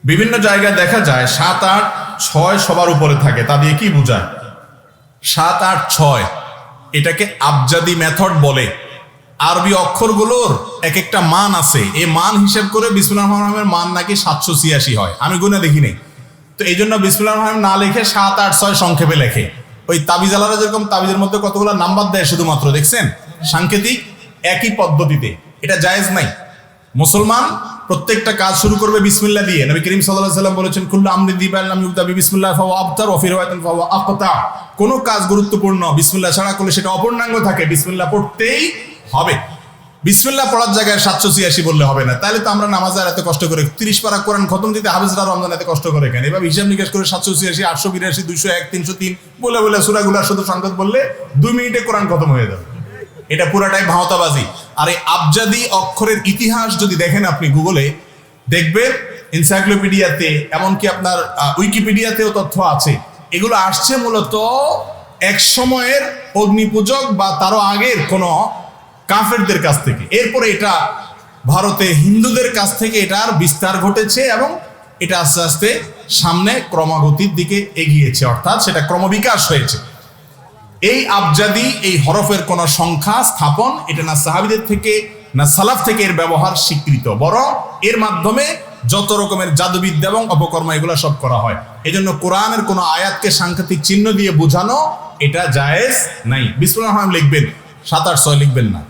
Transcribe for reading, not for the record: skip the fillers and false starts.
বিভিন্ন জায়গায় দেখা যায় 7, 8, 6 সবার উপরে থাকে। তা দিয়ে কি বোঝায়? 7, 8, 6 এটাকে আবজাদি মেথড বলে। আরবি অক্ষরগুলোর এক একটা মান আছে, এই মান হিসেব করে বিসমিল্লাহির রহমানির রহিমের মান নাকি 786 হয়। আমি গুনে দেখি নাই, তো এই জন্য বিসমিল্লাহির রহমানির রহিম না লিখে 7, 8, 6 সংক্ষেপে লেখে। ওই তাবিজালারা যেরকম তাবিজের মধ্যে কতগুলো নাম্বার দেয় শুধুমাত্র, দেখছেন সাংকেতিক, একই পদ্ধতিতে। এটা জায়েজ নাই। মুসলমান প্রত্যেকটা কাজ শুরু করবে বিসমিল্লাহ দিয়ে। নবী করিম সাল্লাল্লাহু আলাইহি ওয়াসাল্লাম বলেছেন, কুল্লু আমরিন যিবাল লাম ইবদা বিসমিল্লাহ ফাহুয়া আবতার ওয়া ফি রিওয়ায়াতিন ফাহুয়া আকতা। কোন কাজ গুরুত্বপূর্ণ বিসমিল্লাহ ছাড়া করলে সেটা অপূর্ণাঙ্গ থাকে, বিসমিল্লাহ পড়তেই হবে। বিসমিল্লাহ পড়ার জায়গায় 786 বললে হবে না। তাহলে তো আমরা নামাজে আর এত কষ্ট করে 30 পারা কোরআন খতম দিতে হাফেজরা রমজান এত কষ্ট করে কেন? এভাবে হিসাব নিকাশ করে 786, 882, 201, 303 বলে বলে সূরাগুলা শুধু সংখ্যা বললে 2 মিনিটে কোরআন খতম হয়ে যাবে। এটা পুরাটাই ভাওতাবাজি। আর এই আবজাদি অক্ষরের ইতিহাস যদি দেখেন আপনি গুগলে, দেখবেন এনসাইক্লোপিডিয়াতে, এমনকি আপনার উইকিপিডিয়াতেও তথ্য আছে। এগুলো আসছে মূলত এক সময়ের অগ্নিপূজক বা তারও আগের কোনো কাফেরদের কাছ থেকে। এরপরে এটা ভারতে হিন্দুদের কাছ থেকে এটার বিস্তার ঘটেছে এবং এটা আস্তে আস্তে সামনে ক্রমাগতির দিকে এগিয়েছে, অর্থাৎ সেটা ক্রমবিকাশ হয়েছে। এই আবজাদি, এই হরফের কোন সংখ্যা স্থাপন এটা না সাহাবীদের থেকে না সালাফ থেকে এর ব্যবহার স্বীকৃত, বরং এর মাধ্যমে যত রকমের জাদুবিদ্যা এবং অপকর্ম এগুলো সব করা হয়। এজন্য কোরআনের কোন আয়াতকে সাংকেতিক চিহ্ন দিয়ে বোঝানো এটা জায়েজ নাই। বিসমিল্লাহির রহমানির রহিম লিখবেন, 7, 8, 6 লিখবেন না।